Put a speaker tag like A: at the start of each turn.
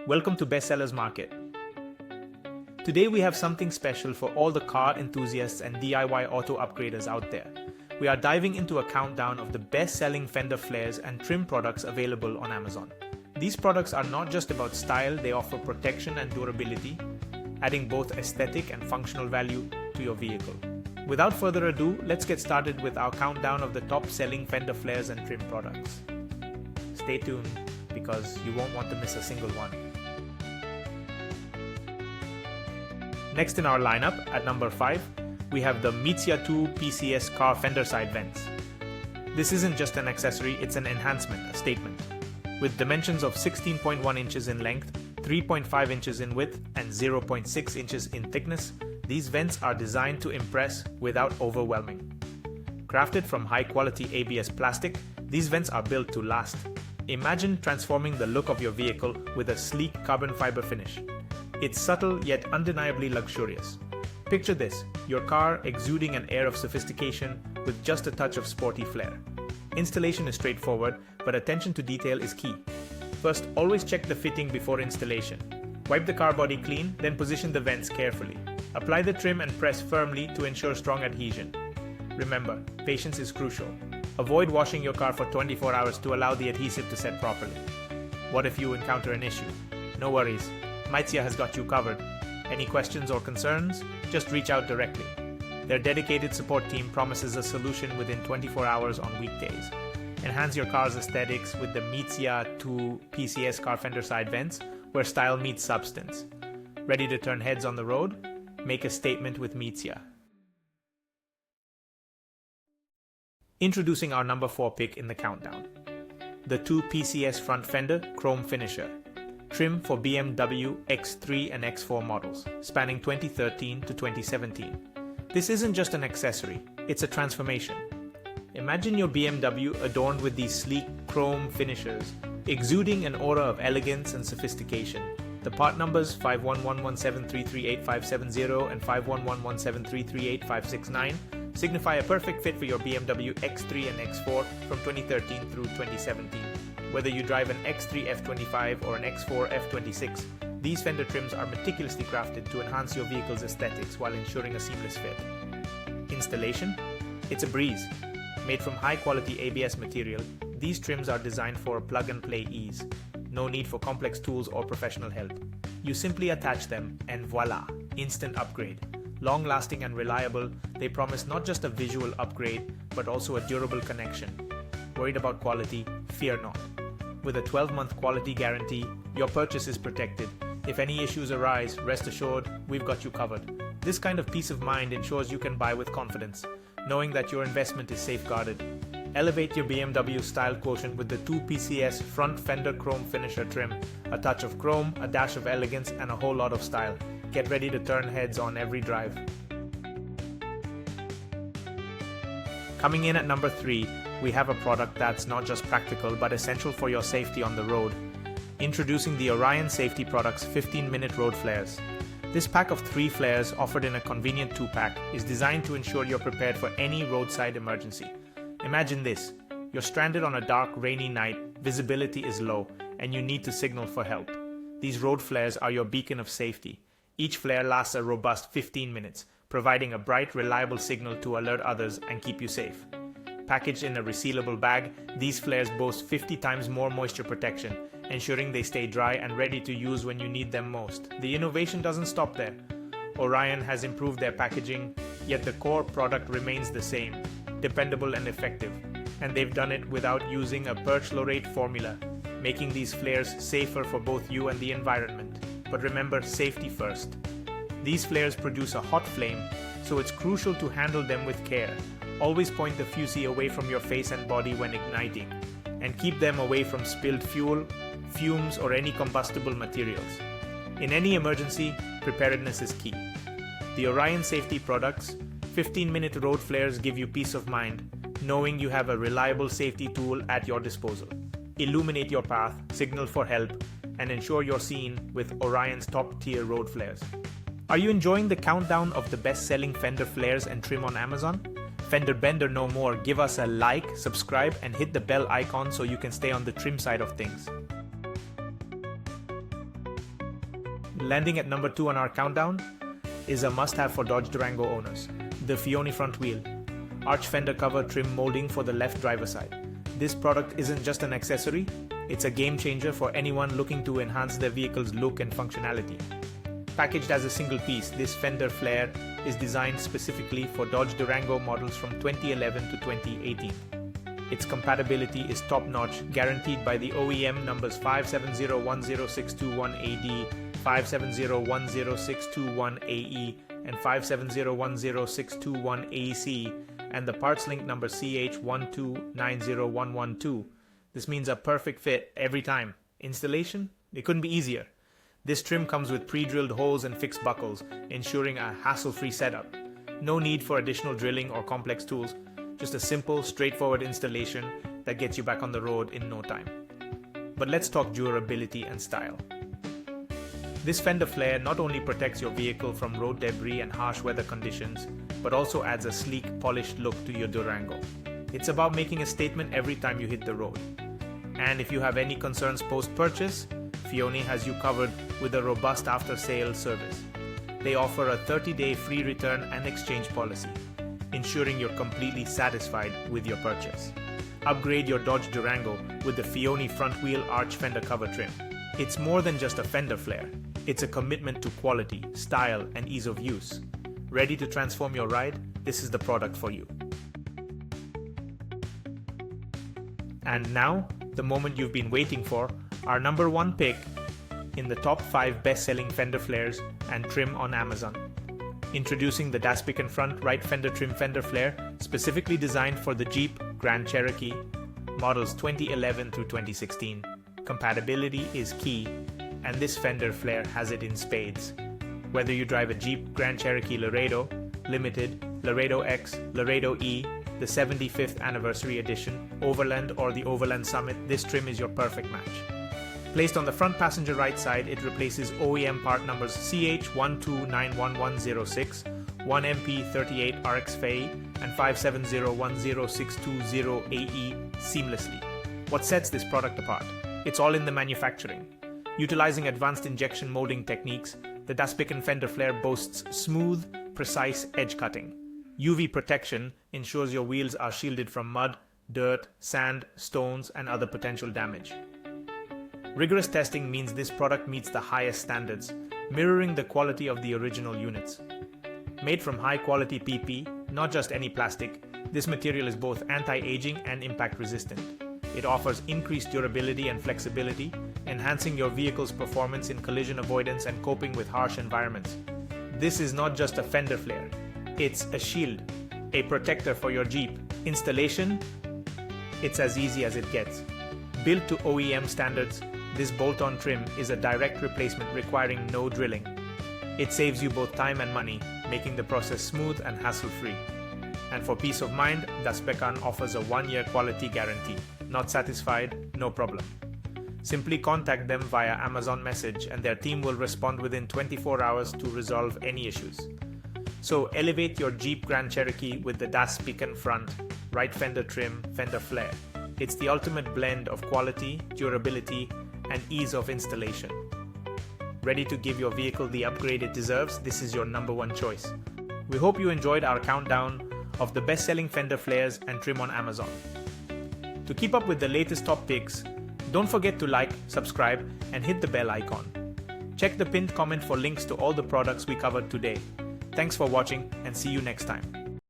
A: Welcome to Bestsellers Market. Today we have something special for all the car enthusiasts and DIY auto upgraders out there. We are diving into a countdown of the best-selling Fender flares and trim products available on Amazon. These products are not just about style, they offer protection and durability, adding both aesthetic and functional value to your vehicle. Without further ado, let's get started with our countdown of the top-selling Fender flares and trim products. Stay tuned because you won't want to miss a single one. Next in our lineup, at number 5, we have the Miytsya 2 PCS car fender side vents. This isn't just an accessory, it's an enhancement, a statement. With dimensions of 16.1 inches in length, 3.5 inches in width, and 0.6 inches in thickness, these vents are designed to impress without overwhelming. Crafted from high-quality ABS plastic, these vents are built to last. Imagine transforming the look of your vehicle with a sleek carbon fiber finish. It's subtle yet undeniably luxurious. Picture this, your car exuding an air of sophistication with just a touch of sporty flair. Installation is straightforward, but attention to detail is key. First, always check the fitting before installation. Wipe the car body clean, then position the vents carefully. Apply the trim and press firmly to ensure strong adhesion. Remember, patience is crucial. Avoid washing your car for 24 hours to allow the adhesive to set properly. What if you encounter an issue? No worries. Miytsya has got you covered. Any questions or concerns? Just reach out directly. Their dedicated support team promises a solution within 24 hours on weekdays. Enhance your car's aesthetics with the Miytsya 2 PCS car fender side vents, where style meets substance. Ready to turn heads on the road? Make a statement with Miytsya. Introducing our number 4 pick in the countdown. The 2 PCS front fender chrome finisher. Trim for BMW X3 and X4 models, spanning 2013 to 2017. This isn't just an accessory, it's a transformation. Imagine your BMW adorned with these sleek chrome finishers, exuding an aura of elegance and sophistication. The part numbers 51117338570 and 51117338569 signify a perfect fit for your BMW X3 and X4 from 2013 through 2017. Whether you drive an X3 F25 or an X4 F26, these fender trims are meticulously crafted to enhance your vehicle's aesthetics while ensuring a seamless fit. Installation? It's a breeze. Made from high-quality ABS material, these trims are designed for plug-and-play ease. No need for complex tools or professional help. You simply attach them and voila, instant upgrade. Long-lasting and reliable, they promise not just a visual upgrade, but also a durable connection. Worried about quality? Fear not. With a 12-month quality guarantee, your purchase is protected. If any issues arise, rest assured, we've got you covered. This kind of peace of mind ensures you can buy with confidence, knowing that your investment is safeguarded. Elevate your BMW style quotient with the 2 PCS front fender chrome finisher trim. A touch of chrome, a dash of elegance, and a whole lot of style. Get ready to turn heads on every drive. Coming in at number 3, we have a product that's not just practical but essential for your safety on the road. Introducing the ORION Safety Products 15-minute road flares. This pack of 3 flares, offered in a convenient 2-pack, is designed to ensure you're prepared for any roadside emergency. Imagine this, you're stranded on a dark, rainy night, visibility is low, and you need to signal for help. These road flares are your beacon of safety. Each flare lasts a robust 15 minutes, providing a bright, reliable signal to alert others and keep you safe. Packaged in a resealable bag, these flares boast 50 times more moisture protection, ensuring they stay dry and ready to use when you need them most. The innovation doesn't stop there. ORION has improved their packaging, yet the core product remains the same, dependable and effective. And they've done it without using a perchlorate formula, making these flares safer for both you and the environment. But remember, safety first. These flares produce a hot flame, so it's crucial to handle them with care. Always point the fusee away from your face and body when igniting, and keep them away from spilled fuel, fumes, or any combustible materials. In any emergency, preparedness is key. The ORION Safety Products 15-minute road flares give you peace of mind, knowing you have a reliable safety tool at your disposal. Illuminate your path, signal for help, and ensure you're seen with ORION's top-tier road flares. Are you enjoying the countdown of the best-selling Fender flares and trim on Amazon? Fender Bender no more. Give us a like, subscribe, and hit the bell icon so you can stay on the trim side of things. Landing at number 2 on our countdown is a must-have for Dodge Durango owners. The FIONE front wheel. Arch fender cover trim molding for the left driver side. This product isn't just an accessory, it's a game changer for anyone looking to enhance their vehicle's look and functionality. Packaged as a single piece, this fender flare is designed specifically for Dodge Durango models from 2011 to 2018. Its compatibility is top-notch, guaranteed by the OEM numbers 5701061AD, 5701061AE, and 5701061AC, and the parts link number CH1290112. This means a perfect fit every time. Installation? It couldn't be easier. This trim comes with pre-drilled holes and fixed buckles, ensuring a hassle-free setup. No need for additional drilling or complex tools, just a simple, straightforward installation that gets you back on the road in no time. But let's talk durability and style. This fender flare not only protects your vehicle from road debris and harsh weather conditions, but also adds a sleek, polished look to your Durango. It's about making a statement every time you hit the road. And if you have any concerns post-purchase, FIONE has you covered with a robust after-sales service. They offer a 30-day free return and exchange policy, ensuring you're completely satisfied with your purchase. Upgrade your Dodge Durango with the FIONE front wheel arch fender cover trim. It's more than just a fender flare. It's a commitment to quality, style, and ease of use. Ready to transform your ride? This is the product for you. And now, the moment you've been waiting for, our number 1 pick in the top 5 best-selling fender flares and trim on Amazon. Introducing the Dasbecan front right fender trim fender flare, specifically designed for the Jeep Grand Cherokee, models 2011 through 2016. Compatibility is key, and this fender flare has it in spades. Whether you drive a Jeep Grand Cherokee Laredo, Limited, Laredo X, Laredo E, the 75th Anniversary Edition, Overland, or the Overland Summit, this trim is your perfect match. Placed on the front passenger right side, it replaces OEM part numbers CH1291106, 1MP38RX-FAE, and 570106280AE seamlessly. What sets this product apart? It's all in the manufacturing. Utilizing advanced injection molding techniques, the Dasbecan fender flare boasts smooth, precise edge cutting. UV protection ensures your wheels are shielded from mud, dirt, sand, stones, and other potential damage. Rigorous testing means this product meets the highest standards, mirroring the quality of the original units. Made from high-quality PP, not just any plastic, this material is both anti-aging and impact-resistant. It offers increased durability and flexibility, enhancing your vehicle's performance in collision avoidance and coping with harsh environments. This is not just a fender flare. It's a shield, a protector for your Jeep. Installation? It's as easy as it gets. Built to OEM standards, this bolt-on trim is a direct replacement requiring no drilling. It saves you both time and money, making the process smooth and hassle-free. And for peace of mind, Dasbecan offers a 1-year quality guarantee. Not satisfied? No problem. Simply contact them via Amazon message and their team will respond within 24 hours to resolve any issues. So elevate your Jeep Grand Cherokee with the Dasbecan front, right fender trim, fender flare. It's the ultimate blend of quality, durability, and ease of installation. Ready to give your vehicle the upgrade it deserves? This is your number 1 choice. We hope you enjoyed our countdown of the best-selling fender flares and trim on Amazon. To keep up with the latest top picks, don't forget to like, subscribe, and hit the bell icon. Check the pinned comment for links to all the products we covered today. Thanks for watching and see you next time.